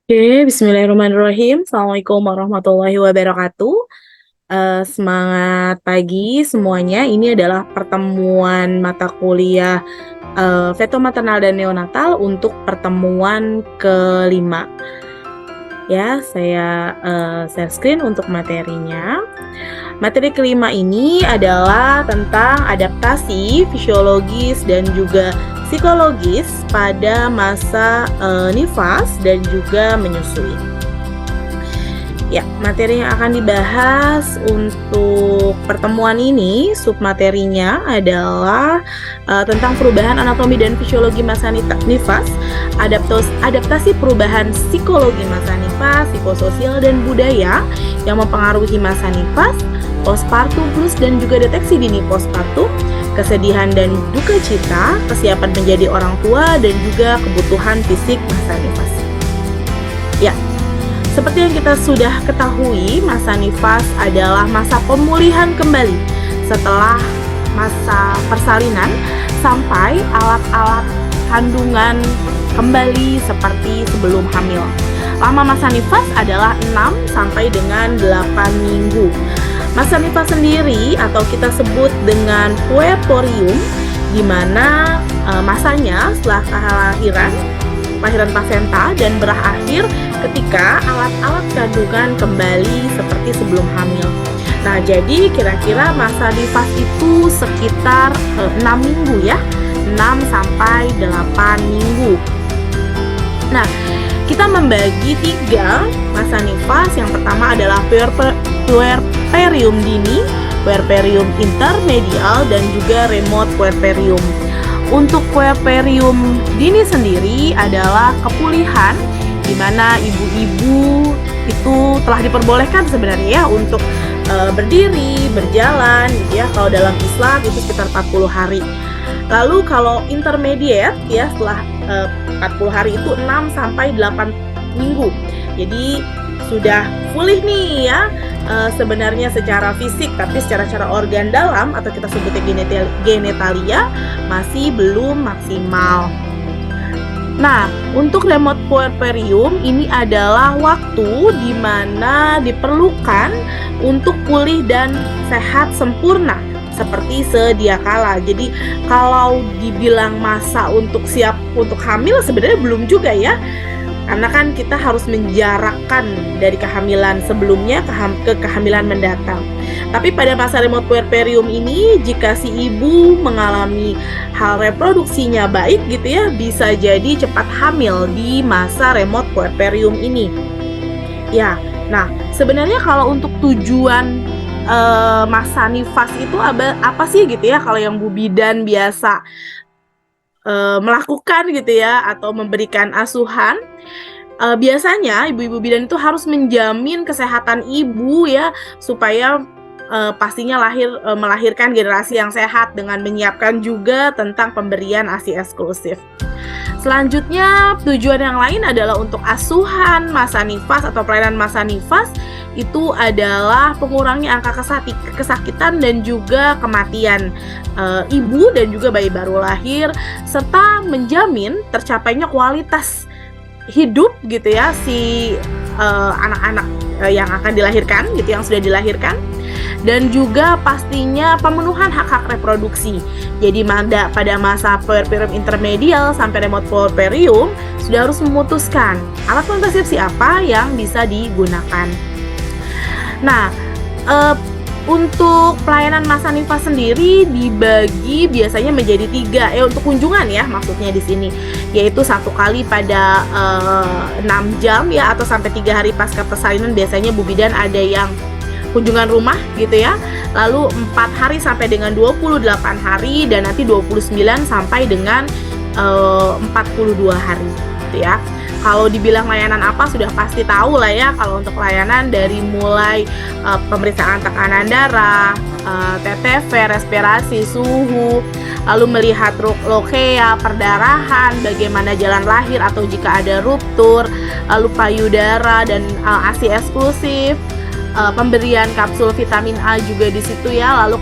Oke, bismillahirrahmanirrahim. Assalamualaikum warahmatullahi wabarakatuh. Semangat pagi semuanya. Ini adalah pertemuan mata kuliah feto maternal dan neonatal untuk pertemuan kelima. Ya, saya share screen untuk materinya. Materi kelima ini adalah tentang adaptasi fisiologis dan juga psikologis pada masa nifas dan juga menyusui. Ya, materi yang akan dibahas untuk pertemuan ini, submaterinya adalah tentang perubahan anatomi dan fisiologi masa nifas, adaptasi perubahan psikologi masa nifas, psikososial dan budaya yang mempengaruhi masa nifas, postpartum plus dan juga deteksi dini postpartum, kesedihan dan duka cita, kesiapan menjadi orang tua, dan juga kebutuhan fisik masa nifas. Ya, seperti yang kita sudah ketahui, masa nifas adalah masa pemulihan kembali setelah masa persalinan sampai alat-alat kandungan kembali seperti sebelum hamil. Lama masa nifas adalah 6 sampai dengan 8 minggu. Masa nifas sendiri atau kita sebut dengan puerperium, di mana masanya setelah kelahiran plasenta dan berakhir ketika alat-alat kandungan kembali seperti sebelum hamil. Nah, jadi kira-kira masa nifas itu sekitar 6 minggu ya, 6 sampai 8 minggu. Nah, kita membagi 3 masa nifas. Yang pertama adalah puerperium dini, puerperium intermedial, dan juga remote puerperium. Untuk puerperium dini sendiri adalah kepulihan di mana ibu-ibu itu telah diperbolehkan sebenarnya ya untuk berdiri, berjalan gitu ya. Kalau dalam Islam itu sekitar 40 hari. Lalu kalau intermediate ya setelah 40 hari itu 6 sampai 8 minggu. Jadi sudah pulih nih ya sebenarnya secara fisik, tapi secara organ dalam atau kita sebutnya genetalia masih belum maksimal. Nah, untuk remote puerperium ini adalah waktu di mana diperlukan untuk pulih dan sehat sempurna seperti sedia kala. Jadi kalau dibilang masa untuk siap untuk hamil sebenarnya belum juga ya. Karena kan kita harus menjarakkan dari kehamilan sebelumnya ke kehamilan mendatang. Tapi pada masa remote puerperium ini, jika si ibu mengalami hal reproduksinya baik gitu ya, bisa jadi cepat hamil di masa remote puerperium ini. Ya, nah sebenarnya kalau untuk tujuan masa nifas itu apa sih gitu ya, kalau yang Bu Bidan biasa melakukan gitu ya atau memberikan asuhan, biasanya ibu-ibu bidan itu harus menjamin kesehatan ibu ya supaya pastinya melahirkan generasi yang sehat dengan menyiapkan juga tentang pemberian ASI eksklusif. Selanjutnya tujuan yang lain adalah untuk asuhan masa nifas atau pelayanan masa nifas itu adalah pengurangi angka kesakitan dan juga kematian ibu dan juga bayi baru lahir, serta menjamin tercapainya kualitas hidup gitu ya si anak-anak yang akan dilahirkan gitu, yang sudah dilahirkan, dan juga pastinya pemenuhan hak-hak reproduksi. Jadi pada masa puerperium intermedial sampai remote puerperium sudah harus memutuskan alat kontrasepsi apa yang bisa digunakan. Nah, untuk pelayanan masa nifas sendiri dibagi biasanya menjadi 3 untuk kunjungan ya maksudnya di sini, yaitu 1 kali pada 6 jam ya atau sampai 3 hari pasca persalinan. Biasanya Bu Bidan ada yang kunjungan rumah gitu ya, lalu 4 hari sampai dengan 28 hari, dan nanti 29 sampai dengan 42 hari gitu ya. Kalau dibilang layanan apa sudah pasti tahu lah ya. Kalau untuk layanan dari mulai pemeriksaan tekanan darah, TTV, respirasi, suhu, lalu melihat lokea, perdarahan, bagaimana jalan lahir atau jika ada ruptur, lalu payudara dan ASI eksklusif, pemberian kapsul vitamin A juga di situ ya, lalu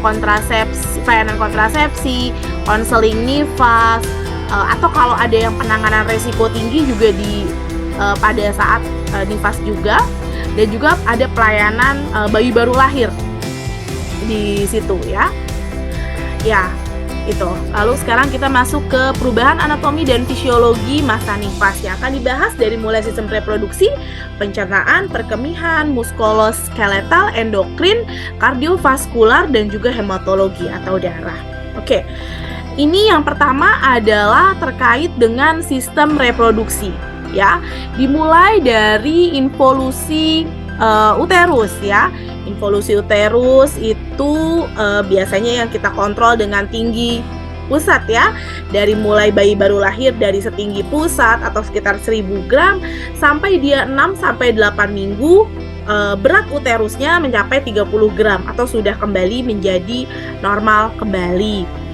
pelayanan kontrasepsi, konseling nifas, atau kalau ada yang penanganan resiko tinggi juga pada saat nifas juga, dan juga ada pelayanan bayi baru lahir di situ ya. Ya, itu. Lalu sekarang kita masuk ke perubahan anatomi dan fisiologi masa nifas yang akan dibahas dari mulai sistem reproduksi, pencernaan, perkemihan, muskuloskeletal, endokrin, kardiovaskular, dan juga hematologi atau darah. Oke. Ini yang pertama adalah terkait dengan sistem reproduksi ya. Dimulai dari involusi uterus ya. Involusi uterus itu biasanya yang kita kontrol dengan tinggi pusat ya. Dari mulai bayi baru lahir dari setinggi pusat atau sekitar 1000 gram sampai dia 6-8 minggu, berat uterusnya mencapai 30 gram atau sudah kembali menjadi normal kembali.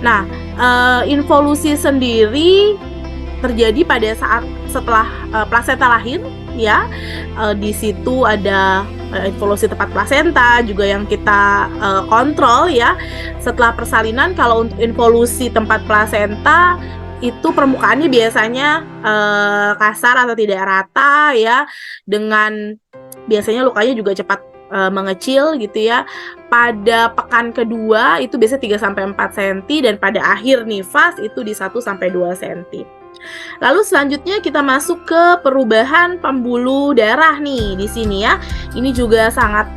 Nah, involusi sendiri terjadi pada saat setelah plasenta lahir ya. Di situ ada involusi tempat plasenta juga yang kita kontrol ya. Setelah persalinan, kalau untuk involusi tempat plasenta itu permukaannya biasanya kasar atau tidak rata ya, dengan biasanya lukanya juga cepat mengecil gitu ya. Pada pekan kedua itu biasanya 3-4 cm, dan pada akhir nifas itu di 1-2 cm. Lalu selanjutnya kita masuk ke perubahan pembuluh darah nih di sini ya. Ini juga sangat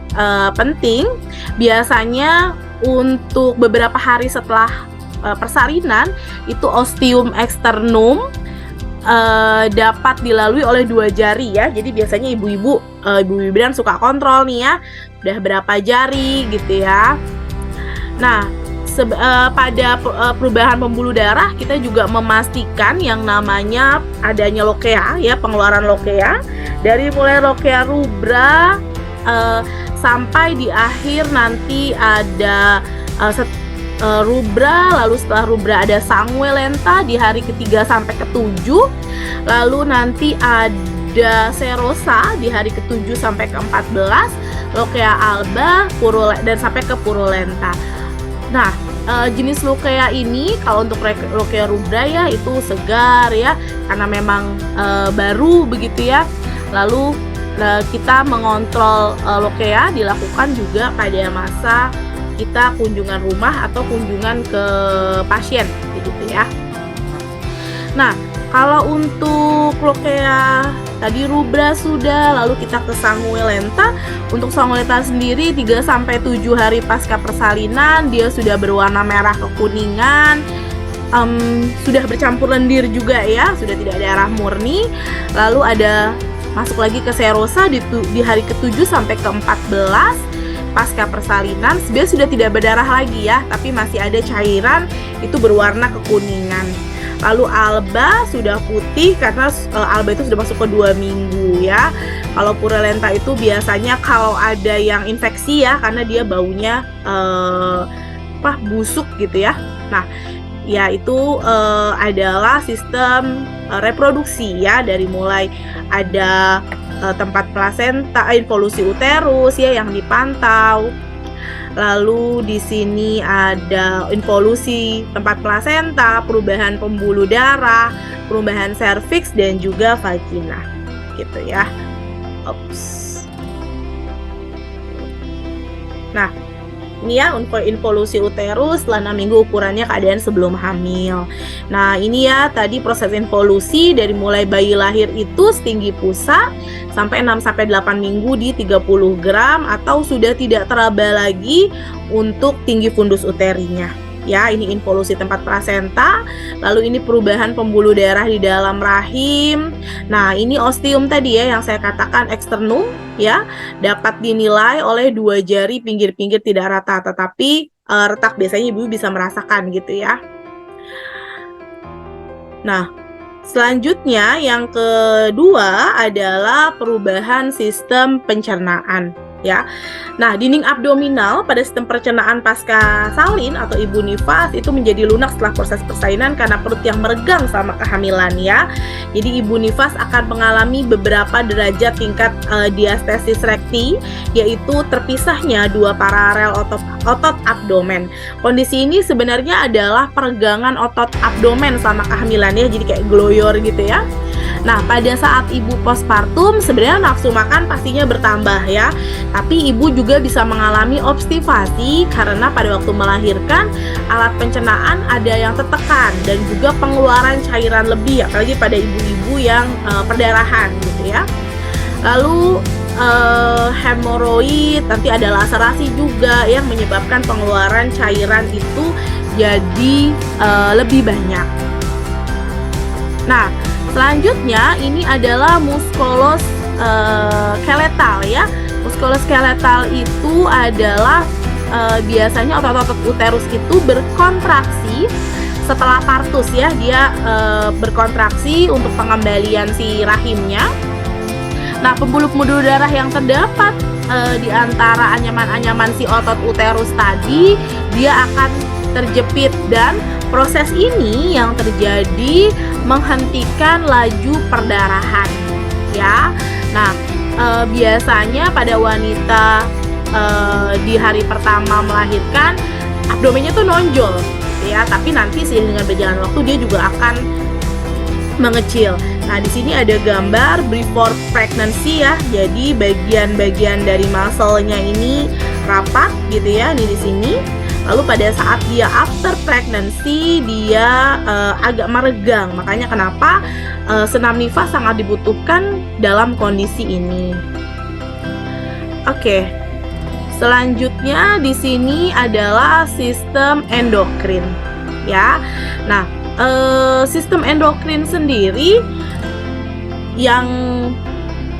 penting. Biasanya untuk beberapa hari setelah persalinan itu ostium externum dapat dilalui oleh 2 jari ya. Jadi biasanya ibu-ibu bidan suka kontrol nih ya, udah berapa jari gitu ya. Nah, pada perubahan pembuluh darah kita juga memastikan yang namanya adanya lokea ya, pengeluaran lokea dari mulai lokea rubra sampai di akhir nanti ada rubra, lalu setelah rubra ada sanguinolenta di hari ke-3 sampai ke-7, lalu nanti ada serosa di hari ke-7 sampai ke-14, lokea alba, dan sampai ke purulenta. Nah, jenis lokea ini kalau untuk lokea rubra ya itu segar ya, karena memang baru begitu ya. Lalu kita mengontrol lokea dilakukan juga pada masa kita kunjungan rumah atau kunjungan ke pasien begitu ya. Nah, kalau untuk lokea tadi rubra sudah, lalu kita ke sanguinolenta. Untuk sanguinolenta sendiri 3-7 hari pasca persalinan dia sudah berwarna merah kekuningan, sudah bercampur lendir juga ya, sudah tidak darah murni. Lalu ada masuk lagi ke serosa di hari ke-7 sampai ke-14 pasca persalinan. Sebenarnya sudah tidak berdarah lagi ya, tapi masih ada cairan itu berwarna kekuningan. Lalu alba sudah putih karena alba itu sudah masuk ke 2 minggu ya. Kalau purulenta itu biasanya kalau ada yang infeksi ya, karena dia baunya busuk gitu ya. Nah, ya itu adalah sistem reproduksi ya, dari mulai ada tempat plasenta, involusi uterus ya yang dipantau. Lalu di sini ada involusi tempat plasenta, perubahan pembuluh darah, perubahan serviks dan juga vagina. Gitu ya. Nah, ini ya involusi uterus setelah 6 minggu, ukurannya keadaan sebelum hamil. Nah, ini ya tadi proses involusi dari mulai bayi lahir itu setinggi pusat sampai 6-8 minggu di 30 gram atau sudah tidak teraba lagi untuk tinggi fundus uterinya. Ya, ini involusi tempat plasenta. Lalu ini perubahan pembuluh darah di dalam rahim. Nah, ini ostium tadi ya yang saya katakan eksternum ya, dapat dinilai oleh 2 jari pinggir-pinggir tidak rata, tetapi retak biasanya ibu bisa merasakan gitu ya. Nah, selanjutnya yang kedua adalah perubahan sistem pencernaan ya. Nah, dinding abdominal pada sistem pencernaan pasca salin atau ibu nifas itu menjadi lunak setelah proses persalinan karena perut yang meregang selama kehamilan ya. Jadi ibu nifas akan mengalami beberapa derajat tingkat diastesis rekti, yaitu terpisahnya 2 paralel otot abdomen. Kondisi ini sebenarnya adalah peregangan otot abdomen selama kehamilan ya, jadi kayak gloyor gitu ya. Nah, pada saat ibu postpartum sebenarnya nafsu makan pastinya bertambah ya. Tapi ibu juga bisa mengalami obstivasi karena pada waktu melahirkan alat pencernaan ada yang tertekan dan juga pengeluaran cairan lebih, apalagi pada ibu-ibu yang perdarahan gitu ya. Lalu hemoroid, nanti ada laserasi juga yang menyebabkan pengeluaran cairan itu jadi lebih banyak. Nah, selanjutnya ini adalah muskuloskeletal ya. Muskuloskeletal itu adalah biasanya otot-otot uterus itu berkontraksi setelah partus ya. Dia berkontraksi untuk pengembalian si rahimnya. Nah, pembuluh-pembuluh darah yang terdapat di antara anyaman-anyaman si otot uterus tadi, dia akan terjepit dan proses ini yang terjadi menghentikan laju perdarahan ya. Nah, biasanya pada wanita di hari pertama melahirkan abdomennya tuh nonjol ya, tapi nanti seiring dengan berjalan waktu dia juga akan mengecil. Nah, di sini ada gambar before pregnancy ya. Jadi bagian-bagian dari muscle-nya ini rapat gitu ya, ini di sini. Lalu pada saat dia after pregnancy dia agak meregang. Makanya kenapa senam nifas sangat dibutuhkan dalam kondisi ini. Oke. Selanjutnya di sini adalah sistem endokrin ya. Nah, sistem endokrin sendiri yang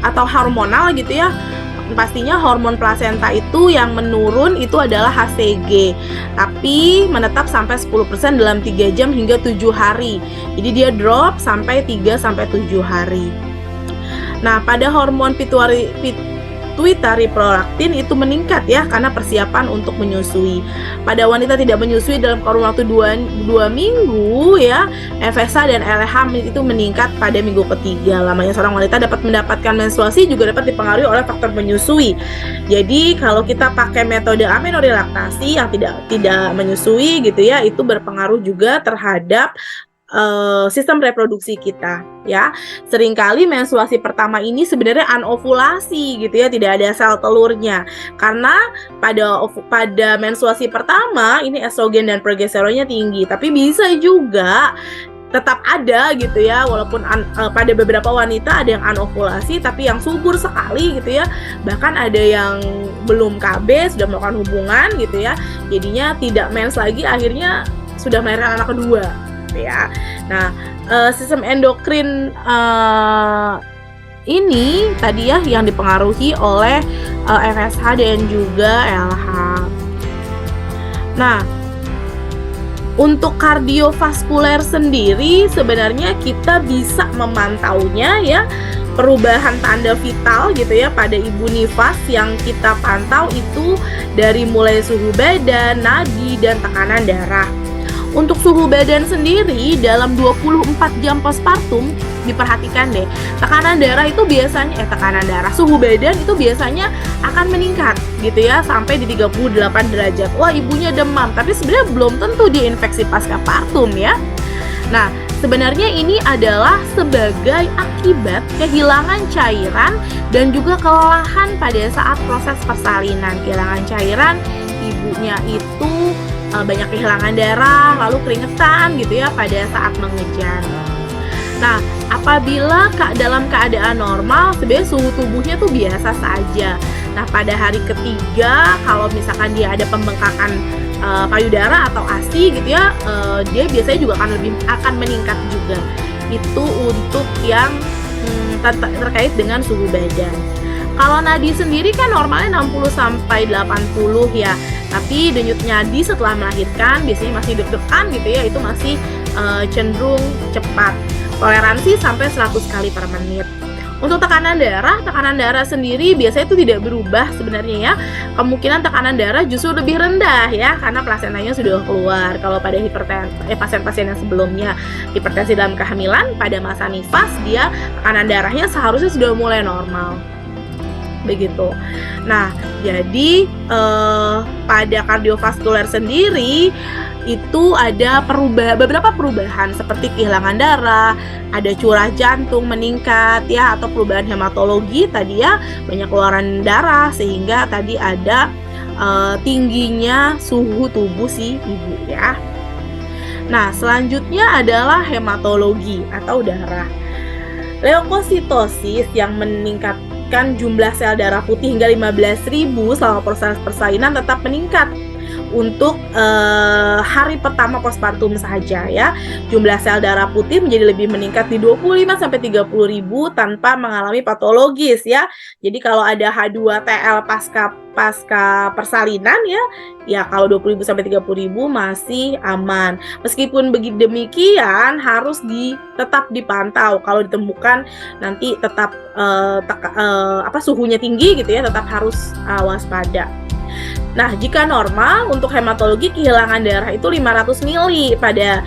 atau hormonal gitu ya, pastinya hormon plasenta itu yang menurun itu adalah HCG, tapi menetap sampai 10% dalam 3 jam hingga 7 hari. Jadi dia drop sampai 3-7 hari. Nah, pada hormon pituitary prolaktin itu meningkat ya karena persiapan untuk menyusui. Pada wanita tidak menyusui dalam kurun waktu 2 minggu ya, FSH dan LH itu meningkat pada minggu ketiga. Lamanya seorang wanita dapat mendapatkan menstruasi juga dapat dipengaruhi oleh faktor menyusui. Jadi kalau kita pakai metode amenorelaktasi yang tidak menyusui gitu ya, itu berpengaruh juga terhadap sistem reproduksi kita ya. Seringkali menstruasi pertama ini sebenarnya anovulasi gitu ya, tidak ada sel telurnya karena pada menstruasi pertama ini estrogen dan progesteronnya tinggi, tapi bisa juga tetap ada gitu ya, walaupun pada beberapa wanita ada yang anovulasi tapi yang subur sekali gitu ya, bahkan ada yang belum KB sudah melakukan hubungan gitu ya, jadinya tidak mens lagi, akhirnya sudah melahirkan anak kedua ya. Nah, sistem endokrin ini tadi ya yang dipengaruhi oleh FSH dan juga LH. Nah, untuk kardiovaskuler sendiri sebenarnya kita bisa memantaunya ya, perubahan tanda vital gitu ya pada ibu nifas yang kita pantau itu dari mulai suhu badan, nadi, dan tekanan darah. Untuk suhu badan sendiri dalam 24 jam postpartum diperhatikan deh, tekanan darah itu biasanya suhu badan itu biasanya akan meningkat gitu ya sampai di 38 derajat. Wah, ibunya demam, tapi sebenarnya belum tentu dia infeksi pasca partum ya. Nah, sebenarnya ini adalah sebagai akibat kehilangan cairan dan juga kelelahan pada saat proses persalinan. Kehilangan cairan, ibunya itu banyak kehilangan darah, lalu keringetan gitu ya pada saat mengejar. Nah, apabila dalam keadaan normal sebenarnya suhu tubuhnya tuh biasa saja. Nah, pada hari ketiga kalau misalkan dia ada pembengkakan payudara atau ASI gitu ya, dia biasanya juga akan meningkat juga. Itu untuk yang terkait dengan suhu badan. Kalau nadi sendiri kan normalnya 60-80 ya. Tapi denyut nadi setelah melahirkan biasanya masih deg-degan gitu ya, itu masih cenderung cepat. Toleransi sampai 100 kali per menit. Untuk tekanan darah sendiri biasanya itu tidak berubah sebenarnya ya. Kemungkinan tekanan darah justru lebih rendah ya karena plasentanya sudah keluar. Kalau pada pasien-pasien yang sebelumnya hipertensi dalam kehamilan, pada masa nifas dia tekanan darahnya seharusnya sudah mulai normal. begitu. Nah, jadi pada kardiovaskuler sendiri itu ada beberapa perubahan seperti kehilangan darah, ada curah jantung meningkat ya, atau perubahan hematologi tadi ya, banyak keluaran darah sehingga tadi ada tingginya suhu tubuh si ibu ya. Nah, selanjutnya adalah hematologi atau darah. Leukositosis yang meningkatkan jumlah sel darah putih hingga 15.000 selama proses persalinan tetap meningkat untuk hari pertama postpartum saja ya. Jumlah sel darah putih menjadi lebih meningkat di 25-30.000 tanpa mengalami patologis ya. Jadi kalau ada H2TL pasca persalinan ya kalau 20.000-30.000 masih aman. Meskipun demikian harus tetap dipantau. Kalau ditemukan nanti tetap suhunya tinggi gitu ya, tetap harus waspada. Nah, jika normal untuk hematologi kehilangan darah itu 500 mili pada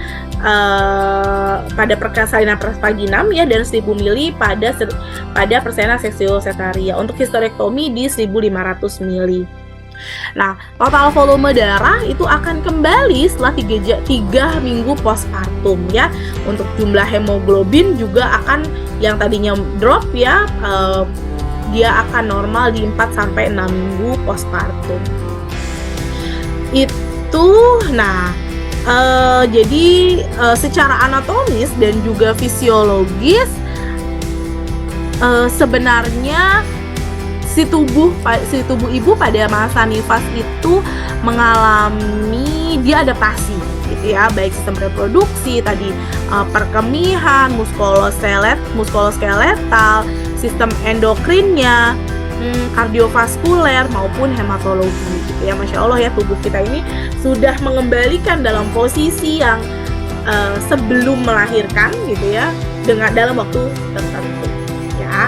persalinan vaginam ya, dan 1000 mili pada persalinan seksuosetaria. Untuk histerektomi di 1500 mili. Nah, total volume darah itu akan kembali setelah 3 minggu postpartum ya. Untuk jumlah hemoglobin juga akan yang tadinya drop ya, dia akan normal di 4-6 minggu postpartum. Jadi secara anatomis dan juga fisiologis sebenarnya si tubuh ibu pada masa nifas itu mengalami adaptasi gitu ya, baik sistem reproduksi tadi, perkemihan, muskuloskeletal, sistem endokrinnya, kardiovaskuler maupun hematologi gitu ya. Masya Allah ya, tubuh kita ini sudah mengembalikan dalam posisi yang sebelum melahirkan gitu ya, dalam waktu tertentu ya.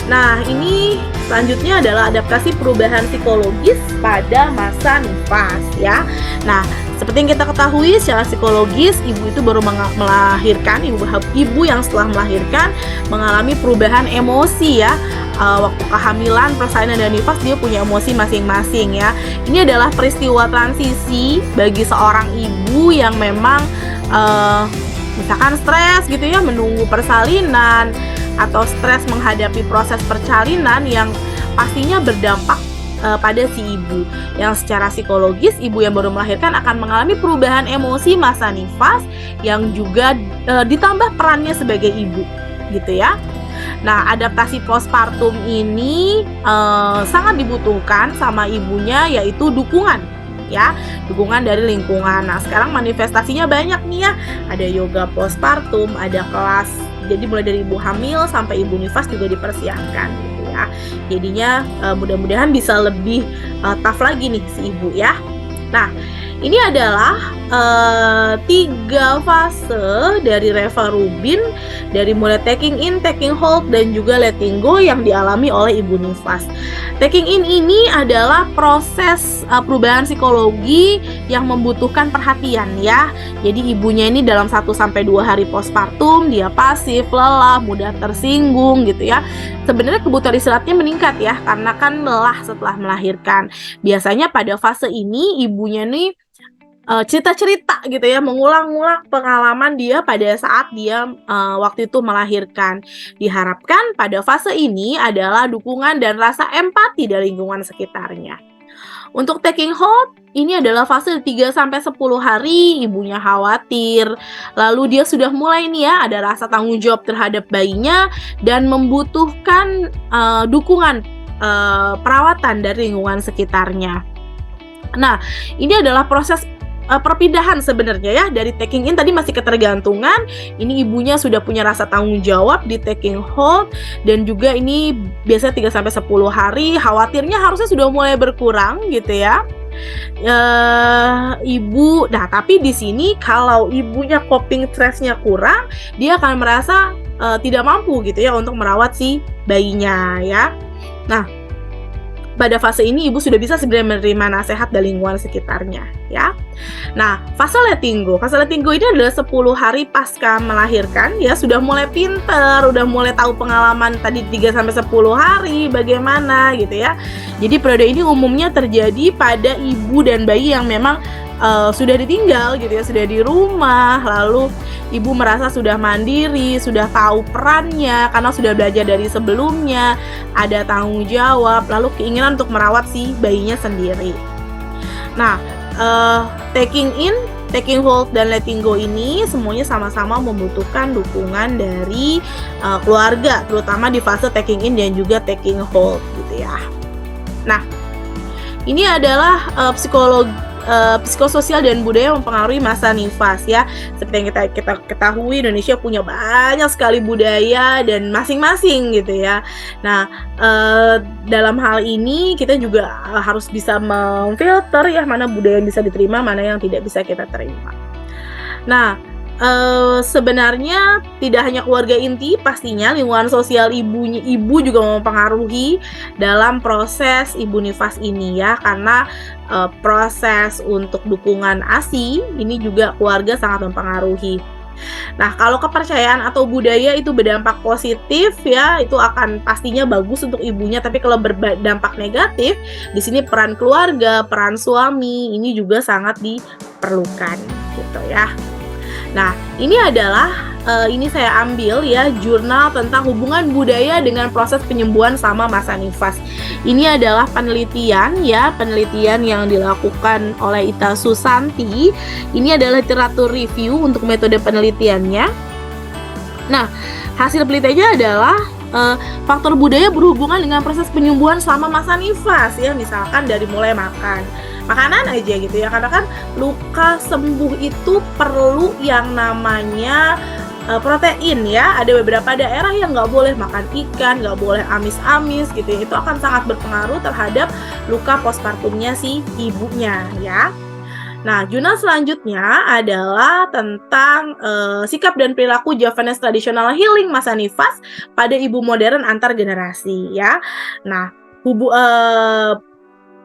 Nah, ini selanjutnya adalah adaptasi perubahan psikologis pada masa nifas ya. Nah, seperti yang kita ketahui secara psikologis, ibu itu baru melahirkan, ibu yang setelah melahirkan mengalami perubahan emosi ya. Waktu kehamilan, persalinan, dan nifas dia punya emosi masing-masing ya. Ini adalah peristiwa transisi bagi seorang ibu yang memang misalkan stres gitu ya, menunggu persalinan, atau stres menghadapi proses persalinan yang pastinya berdampak pada si ibu. Yang secara psikologis, ibu yang baru melahirkan akan mengalami perubahan emosi masa nifas yang juga ditambah perannya sebagai ibu gitu ya. Nah, adaptasi postpartum ini sangat dibutuhkan sama ibunya, yaitu dukungan ya, dukungan dari lingkungan. Nah, sekarang manifestasinya banyak nih ya, ada yoga postpartum, ada kelas, jadi mulai dari ibu hamil sampai ibu nifas juga dipersiapkan gitu ya. Jadinya mudah-mudahan bisa lebih tough lagi nih si ibu ya. Nah, ini adalah 3 fase dari Reva Rubin, dari mulai taking in, taking hold, dan juga letting go yang dialami oleh ibu nifas. Taking in ini adalah proses perubahan psikologi yang membutuhkan perhatian ya. Jadi ibunya ini dalam 1-2 hari postpartum dia pasif, lelah, mudah tersinggung gitu ya. Sebenarnya kebutuhan istirahatnya meningkat ya, karena kan lelah setelah melahirkan. Biasanya pada fase ini ibunya nih cerita-cerita gitu ya, mengulang-ulang pengalaman dia pada saat dia waktu itu melahirkan. Diharapkan pada fase ini adalah dukungan dan rasa empati dari lingkungan sekitarnya. Untuk taking hold, ini adalah fase 3-10 hari ibunya khawatir, lalu dia sudah mulai nih ya, ada rasa tanggung jawab terhadap bayinya dan membutuhkan dukungan perawatan dari lingkungan sekitarnya. Nah, ini adalah proses perpindahan sebenarnya ya, dari taking in tadi masih ketergantungan, ini ibunya sudah punya rasa tanggung jawab di taking hold, dan juga ini biasanya 3-10 hari, khawatirnya harusnya sudah mulai berkurang gitu ya. Tapi di sini kalau ibunya coping stressnya kurang, dia akan merasa tidak mampu gitu ya untuk merawat si bayinya ya. Nah, pada fase ini ibu sudah bisa sebenarnya menerima nasihat dari lingkungan sekitarnya ya. Nah, fase letting go. Fase letting go ini adalah 10 hari pasca melahirkan ya, sudah mulai pinter, udah mulai tahu pengalaman tadi 3 sampai 10 hari bagaimana gitu ya. Jadi periode ini umumnya terjadi pada ibu dan bayi yang memang sudah ditinggal gitu ya, sudah di rumah, lalu ibu merasa sudah mandiri, sudah tahu perannya karena sudah belajar dari sebelumnya, ada tanggung jawab, lalu keinginan untuk merawat si bayinya sendiri. Nah, taking in, taking hold, dan letting go ini semuanya sama-sama membutuhkan dukungan dari keluarga, terutama di fase taking in dan juga taking hold gitu ya. Nah, ini adalah psikososial dan budaya mempengaruhi masa nifas ya. Seperti yang kita ketahui, Indonesia punya banyak sekali budaya dan masing-masing gitu ya. Nah, dalam hal ini kita juga harus bisa memfilter ya, mana budaya yang bisa diterima, mana yang tidak bisa kita terima. Nah, sebenarnya tidak hanya keluarga inti, pastinya lingkungan sosial ibu juga mempengaruhi dalam proses ibu nifas ini ya, karena proses untuk dukungan ASI ini juga keluarga sangat mempengaruhi. Nah, kalau kepercayaan atau budaya itu berdampak positif ya, itu akan pastinya bagus untuk ibunya. Tapi kalau berdampak negatif, di sini peran keluarga, peran suami ini juga sangat diperlukan gitu ya. Nah, ini adalah ini saya ambil ya jurnal tentang hubungan budaya dengan proses penyembuhan sama masa nifas. Ini adalah penelitian yang dilakukan oleh Ita Susanti. Ini adalah literatur review untuk metode penelitiannya. Nah, hasil penelitiannya adalah faktor budaya berhubungan dengan proses penyembuhan selama masa nifas ya, misalkan dari mulai makanan aja gitu ya, karena kan luka sembuh itu perlu yang namanya protein ya. Ada beberapa daerah yang nggak boleh makan ikan, nggak boleh amis-amis gitu ya. Itu akan sangat berpengaruh terhadap luka postpartumnya si ibunya ya. Nah, jurnal selanjutnya adalah tentang sikap dan perilaku Javanese Traditional Healing masa nifas pada ibu modern antar generasi ya. Nah,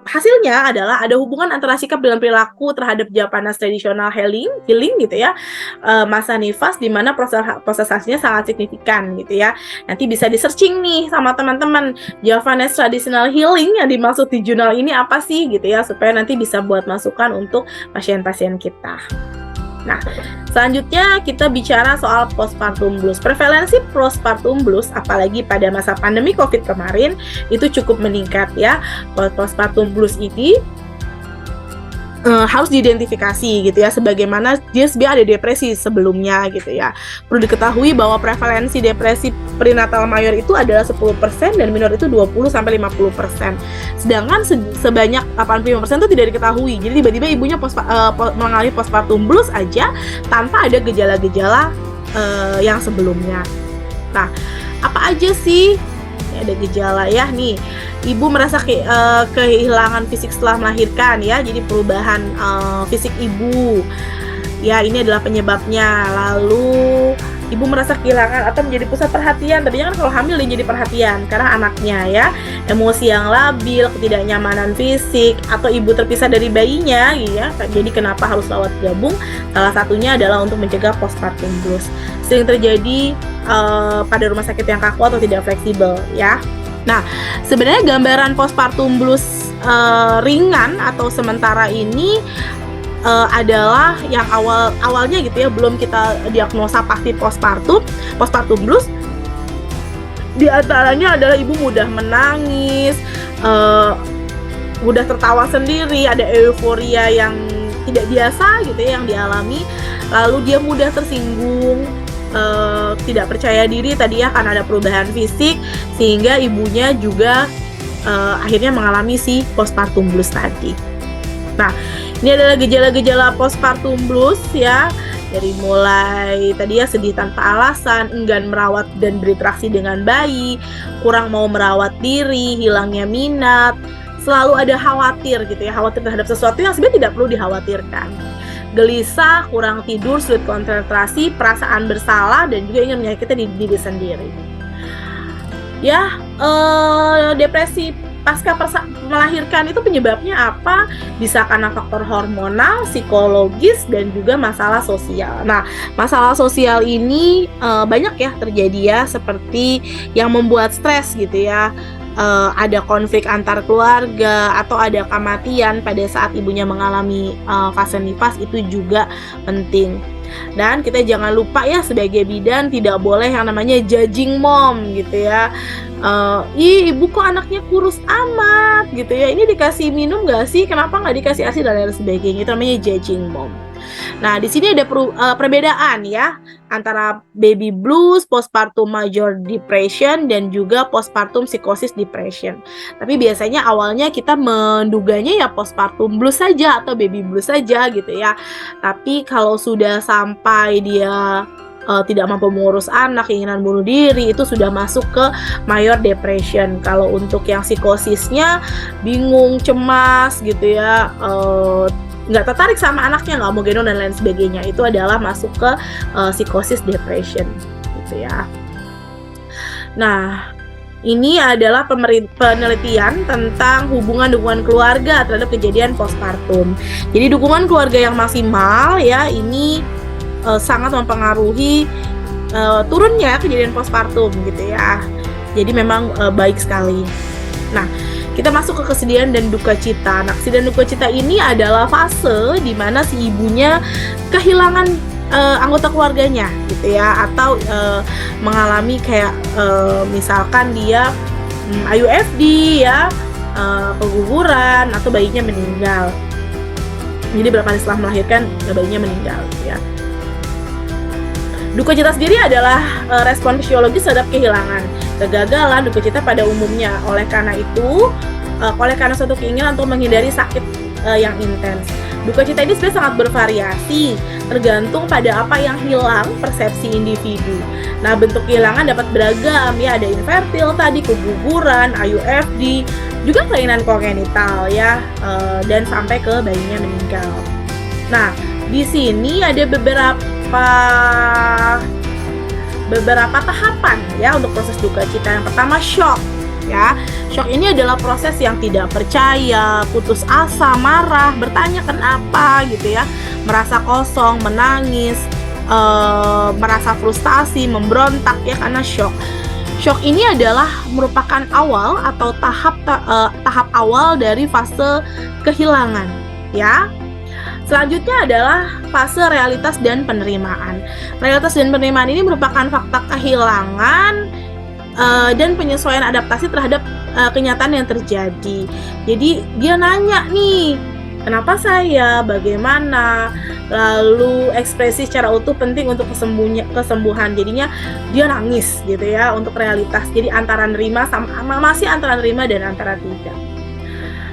hasilnya adalah ada hubungan antara sikap dan perilaku terhadap Japanese traditional healing gitu ya, masa nifas, di mana proses hasilnya sangat signifikan gitu ya. Nanti bisa di searching nih sama teman-teman, Japanese traditional healing yang dimaksud di jurnal ini apa sih gitu ya, supaya nanti bisa buat masukan untuk pasien-pasien kita. Nah, selanjutnya kita bicara soal postpartum blues. Prevalensi postpartum blues, apalagi pada masa pandemi COVID kemarin, itu cukup meningkat ya. Postpartum blues ini harus diidentifikasi gitu ya, sebagaimana dia sebenarnya ada depresi sebelumnya gitu ya. Perlu diketahui bahwa prevalensi depresi perinatal mayor itu adalah 10% dan minor itu 20-50%. Sedangkan sebanyak 85% itu tidak diketahui. Jadi tiba-tiba ibunya mengalami postpartum blues aja tanpa ada gejala-gejala yang sebelumnya. Nah, apa aja sih ada gejala ya nih? Ibu merasa kehilangan fisik setelah melahirkan ya, jadi perubahan fisik ibu ya, ini adalah penyebabnya. Lalu ibu merasa kehilangan atau menjadi pusat perhatian. Tadinya kan kalau hamil dia jadi perhatian karena anaknya ya. Emosi yang labil, ketidaknyamanan fisik, atau ibu terpisah dari bayinya ya. Jadi kenapa harus rawat gabung? Salah satunya adalah untuk mencegah postpartum blues. Sering terjadi pada rumah sakit yang kaku atau tidak fleksibel ya. Nah, sebenarnya gambaran postpartum blues ringan atau sementara ini adalah yang awalnya gitu ya, belum kita diagnosa pasti postpartum blues. Di antaranya adalah ibu mudah menangis, mudah tertawa sendiri, ada euforia yang tidak biasa gitu ya yang dialami, lalu dia mudah tersinggung, tidak percaya diri tadi ya karena ada perubahan fisik, sehingga ibunya juga akhirnya mengalami si postpartum blues tadi. Nah, ini adalah gejala-gejala postpartum blues ya, dari mulai tadi ya sedih tanpa alasan, enggan merawat dan berinteraksi dengan bayi, kurang mau merawat diri, hilangnya minat, selalu ada khawatir gitu ya, khawatir terhadap sesuatu yang sebenarnya tidak perlu dikhawatirkan. Gelisah, kurang tidur, sulit konsentrasi, perasaan bersalah, dan juga ingin menyakiti diri sendiri. Ya, depresi pasca melahirkan itu penyebabnya apa? Bisa karena faktor hormonal, psikologis, dan juga masalah sosial. Nah, masalah sosial ini banyak ya terjadi ya, seperti yang membuat stres gitu ya. Ada konflik antar keluarga atau ada kematian pada saat ibunya mengalami fase nifas, itu juga penting. Dan kita jangan lupa ya, sebagai bidan tidak boleh yang namanya judging mom gitu ya. Ibu kok anaknya kurus amat gitu ya, ini dikasih minum nggak sih, kenapa nggak dikasih ASI dan lain sebagainya, itu namanya judging mom. Nah, di sini ada perbedaan ya antara baby blues, postpartum major depression, dan juga postpartum psychosis depression. Tapi biasanya awalnya kita menduganya ya postpartum blues saja atau baby blues saja gitu ya. Tapi kalau sudah sampai dia tidak mampu mengurus anak, keinginan bunuh diri, itu sudah masuk ke major depression. Kalau untuk yang psikosisnya bingung, cemas gitu ya, nggak tertarik sama anaknya, nggak mau gendong dan lain sebagainya, itu adalah masuk ke psikosis depression gitu ya. Nah, ini adalah penelitian tentang hubungan keluarga terhadap kejadian postpartum. Jadi dukungan keluarga yang maksimal ya, ini sangat mempengaruhi turunnya kejadian postpartum gitu ya. Jadi memang baik sekali. Nah, kita masuk ke kesedihan dan duka cita. Nah, kesedihan dan duka cita ini adalah fase di mana si ibunya kehilangan anggota keluarganya gitu ya, atau mengalami kayak misalkan dia IUFD ya, keguguran, atau bayinya meninggal. Jadi berapa hari setelah melahirkan bayinya meninggal gitu ya. Duka cita sendiri adalah respon fisiologis terhadap kehilangan, kegagalan, duka cita pada umumnya. Oleh karena suatu keinginan untuk menghindari sakit yang intens. Duka cita ini sebenarnya sangat bervariasi, tergantung pada apa yang hilang persepsi individu. Nah, bentuk kehilangan dapat beragam ya, ada infertil tadi, keguguran, IUFD, juga kelainan kongenital ya, dan sampai ke bayinya meninggal. Nah, di sini ada beberapa tahapan ya untuk proses duka cita. Yang pertama, shock ya. Shock ini adalah proses yang tidak percaya, putus asa, marah, bertanya kenapa gitu ya, merasa kosong, menangis, merasa frustasi, memberontak ya karena shock. Shock ini adalah merupakan awal atau tahap awal dari fase kehilangan ya. Selanjutnya adalah fase realitas dan penerimaan. Realitas dan penerimaan ini merupakan fakta kehilangan dan penyesuaian adaptasi terhadap kenyataan yang terjadi. Jadi dia nanya nih, kenapa saya, bagaimana, lalu ekspresi secara utuh penting untuk kesembuhan. Jadinya dia nangis gitu ya untuk realitas. Jadi antara nerima masih antara nerima dan antara tidak.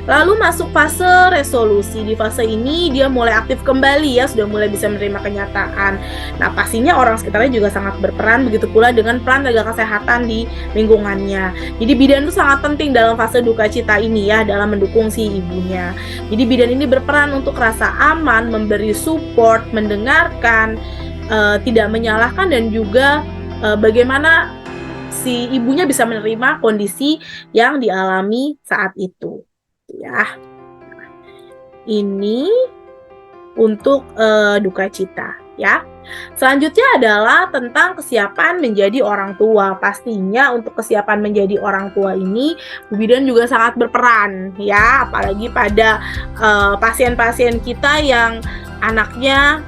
Lalu masuk fase resolusi. Di fase ini dia mulai aktif kembali ya, sudah mulai bisa menerima kenyataan. Nah, pastinya orang sekitarnya juga sangat berperan, begitu pula dengan peran tenaga kesehatan di lingkungannya. Jadi bidan itu sangat penting dalam fase duka cita ini ya, dalam mendukung si ibunya. Jadi bidan ini berperan untuk rasa aman, memberi support, mendengarkan, tidak menyalahkan, dan juga bagaimana si ibunya bisa menerima kondisi yang dialami saat itu. Ya, ini untuk duka cita ya. Selanjutnya adalah tentang kesiapan menjadi orang tua. Pastinya untuk kesiapan menjadi orang tua ini Bu Bidan juga sangat berperan ya, apalagi pada pasien-pasien kita yang anaknya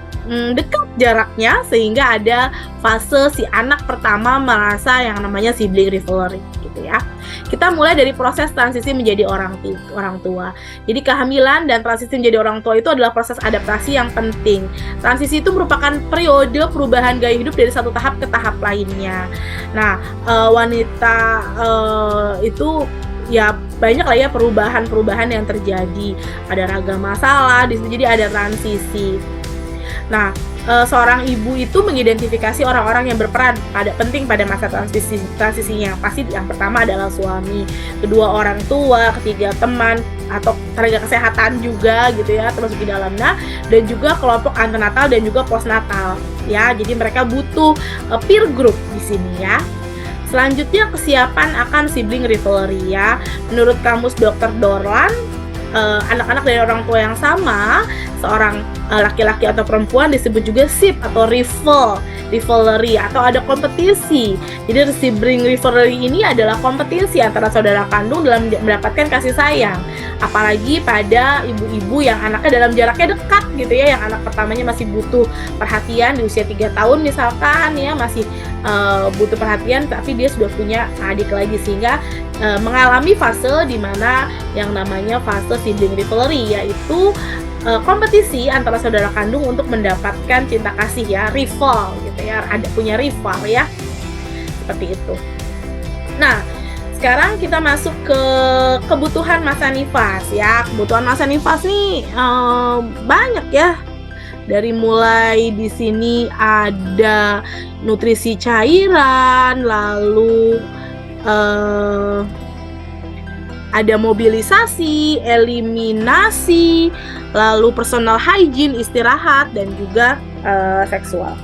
dekat jaraknya, sehingga ada fase si anak pertama merasa yang namanya sibling rivalry gitu ya. Kita mulai dari proses transisi menjadi orang tua. Jadi kehamilan dan transisi menjadi orang tua itu adalah proses adaptasi yang penting. Transisi itu merupakan periode perubahan gaya hidup dari satu tahap ke tahap lainnya. Nah, wanita itu ya banyak lah ya perubahan yang terjadi. Ada ragam masalah di situ, jadi ada transisi. Nah, seorang ibu itu mengidentifikasi orang-orang yang berperan penting pada masa transisinya. Pasti yang pertama adalah suami, kedua orang tua, ketiga teman atau tenaga kesehatan juga gitu ya, termasuk di dalamnya, dan juga kelompok antenatal dan juga postnatal ya. Jadi mereka butuh peer group di sini ya. Selanjutnya, kesiapan akan sibling rivalry ya. Menurut kamus Dr. Dorland, anak-anak dari orang tua yang sama, seorang laki-laki atau perempuan disebut juga sib atau rivalry atau ada kompetisi. Jadi sibling rivalry ini adalah kompetisi antara saudara kandung dalam mendapatkan kasih sayang. Apalagi pada ibu-ibu yang anaknya dalam jaraknya dekat gitu ya, yang anak pertamanya masih butuh perhatian di usia 3 tahun misalkan ya, masih butuh perhatian, tapi dia sudah punya adik lagi, sehingga mengalami fase di mana yang namanya fase sibling rivalry, yaitu kompetisi antara saudara kandung untuk mendapatkan cinta kasih ya, rival gitu ya, ada punya rival ya, seperti itu. Nah, sekarang kita masuk ke kebutuhan masa nifas ya. Kebutuhan masa nifas nih banyak ya. Dari mulai di sini ada nutrisi cairan, lalu ada mobilisasi, eliminasi, lalu personal hygiene, istirahat, dan juga seksual.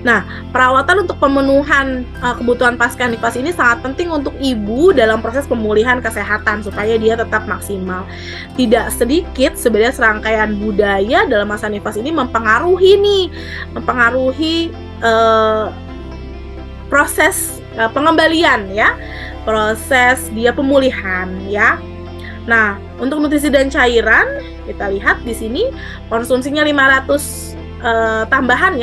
Nah, perawatan untuk pemenuhan kebutuhan pasca nifas ini sangat penting untuk ibu dalam proses pemulihan kesehatan supaya dia tetap maksimal. Tidak sedikit sebenarnya serangkaian budaya dalam masa nifas ini mempengaruhi proses pengembalian ya, proses dia pemulihan ya. Nah, untuk nutrisi dan cairan kita lihat di sini konsumsinya 500 tambahan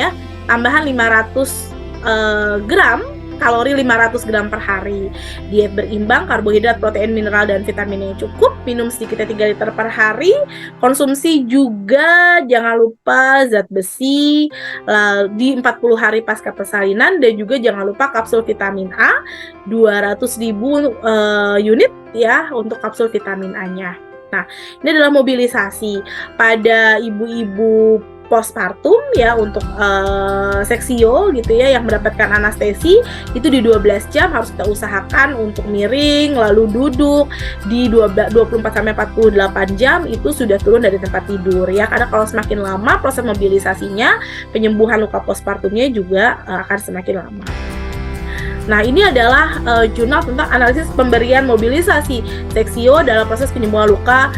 500 gram kalori, 500 gram per hari. Diet berimbang, karbohidrat, protein, mineral, dan vitamin yang cukup. Minum sedikitnya 3 liter per hari. Konsumsi juga jangan lupa zat besi di 40 hari pasca persalinan, dan juga jangan lupa kapsul vitamin A 200.000 unit ya untuk kapsul vitamin A-nya. Nah, ini adalah mobilisasi pada ibu-ibu postpartum ya, untuk seksio gitu ya, yang mendapatkan anestesi itu di 12 jam harus kita usahakan untuk miring lalu duduk. Di 24-48 jam itu sudah turun dari tempat tidur ya, karena kalau semakin lama proses mobilisasinya, penyembuhan luka postpartumnya juga akan semakin lama. Nah, ini adalah jurnal tentang analisis pemberian mobilisasi seksio dalam proses penyembuhan luka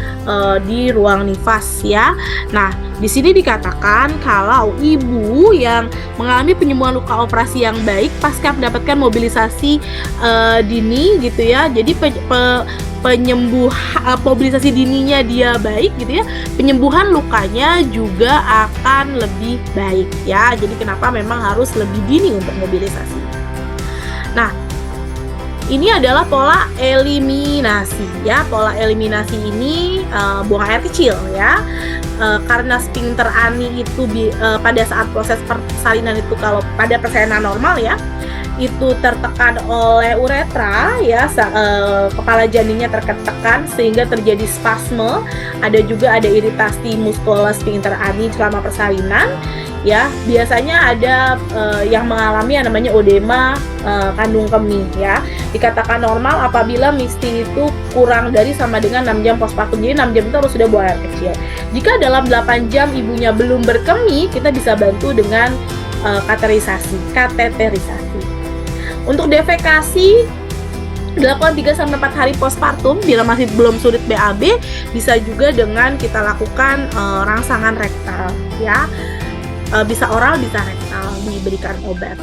di ruang nifas ya. Nah, di sini dikatakan kalau ibu yang mengalami penyembuhan luka operasi yang baik pasca mendapatkan mobilisasi dini gitu ya. Jadi mobilisasi dininya dia baik gitu ya, penyembuhan lukanya juga akan lebih baik ya. Jadi kenapa memang harus lebih dini untuk mobilisasi. Nah, ini adalah pola eliminasi ya. Pola eliminasi ini buang air kecil ya. Karena sphincter ani itu pada saat proses persalinan itu, kalau pada persalinan normal ya, itu tertekan oleh uretra ya, kepala janinnya tertekan sehingga terjadi spasme. Ada iritasi muskulus sphincter ani selama persalinan ya. Biasanya ada yang mengalami yang namanya odema kandung kemih ya. Dikatakan normal apabila mixing itu kurang dari sama dengan 6 jam postpartum. Jadi 6 jam itu harus sudah buang air kecil. Jika dalam 8 jam ibunya belum berkemih, kita bisa bantu dengan kateterisasi. Untuk defekasi dilakukan 3-4 hari postpartum. Bila masih belum sulit BAB, bisa juga dengan kita lakukan rangsangan rektal ya. Bisa oral, bisa rektal, diberikan obat.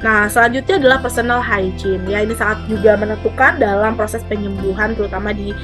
Nah, selanjutnya adalah personal hygiene ya. Ini sangat juga menentukan dalam proses penyembuhan, terutama di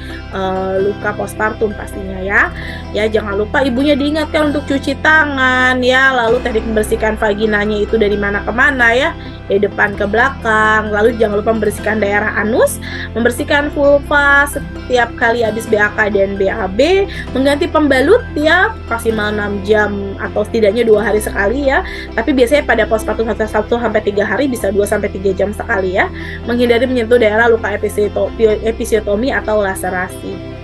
luka postpartum pastinya ya. Ya, jangan lupa ibunya diingatkan untuk cuci tangan ya, lalu teknik membersihkan vaginanya itu dari mana ke mana ya, dari depan ke belakang. Lalu jangan lupa membersihkan daerah anus, membersihkan vulva setiap kali habis BAK dan BAB, mengganti pembalut ya maksimal 6 jam atau setidaknya 2 hari sekali ya. Tapi biasanya pada postpartum 1-3 hari bisa 2-3 jam sekali ya. Menghindari menyentuh daerah luka episiotomi atau laserasi.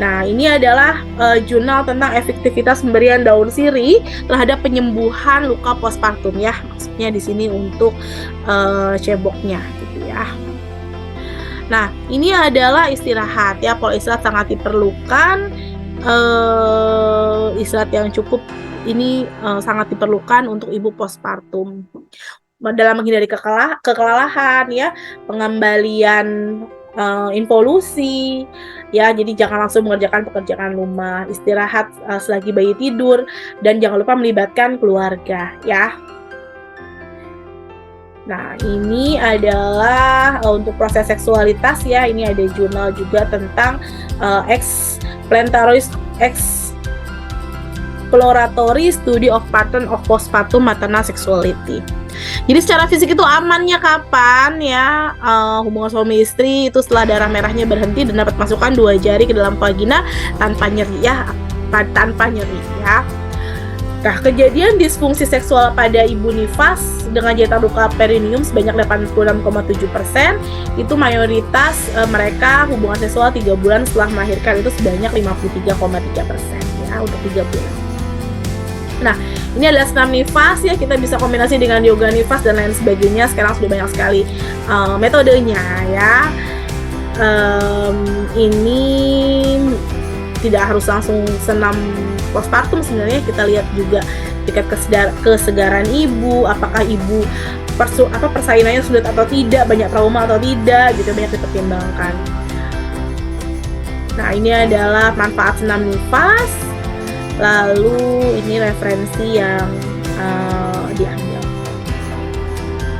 Nah, ini adalah jurnal tentang efektivitas pemberian daun sirih terhadap penyembuhan luka postpartum ya. Maksudnya di sini untuk ceboknya gitu ya. Nah, ini adalah istirahat ya. Pola istirahat sangat diperlukan. Istirahat yang cukup ini sangat diperlukan untuk ibu postpartum. dalam menghindari kekelelahan ya, pengembalian involusi ya, jadi jangan langsung mengerjakan pekerjaan rumah, istirahat selagi bayi tidur, dan jangan lupa melibatkan keluarga ya. Nah, ini adalah untuk proses seksualitas ya. Ini ada jurnal juga tentang exploratory study of pattern of postpartum maternal sexuality. Jadi secara fisik itu amannya kapan ya, hubungan suami istri itu setelah darah merahnya berhenti dan dapat masukkan 2 jari ke dalam vagina tanpa nyeri ya. Nah, kejadian disfungsi seksual pada ibu nifas dengan jahitan luka perineum sebanyak 86,7%, itu mayoritas mereka hubungan seksual 3 bulan setelah melahirkan, itu sebanyak 53,3% ya untuk 3 bulan. Nah, ini adalah senam nifas ya, kita bisa kombinasi dengan yoga nifas dan lain sebagainya. Sekarang sudah banyak sekali metodenya ya. Ini tidak harus langsung senam postpartum, sebenarnya kita lihat juga tingkat kesegaran ibu, apakah ibu persalinannya sulit atau tidak, banyak trauma atau tidak gitu, banyak dipertimbangkan. Nah, ini adalah manfaat senam nifas. Lalu ini referensi yang diambil.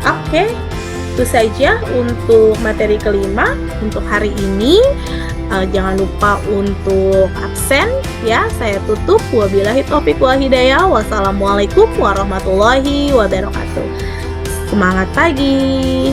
Oke, itu saja untuk materi kelima untuk hari ini. Jangan lupa untuk absen ya. Saya tutup. Wabillahi taufiq wal hidayah. Wassalamualaikum warahmatullahi wabarakatuh. Semangat pagi.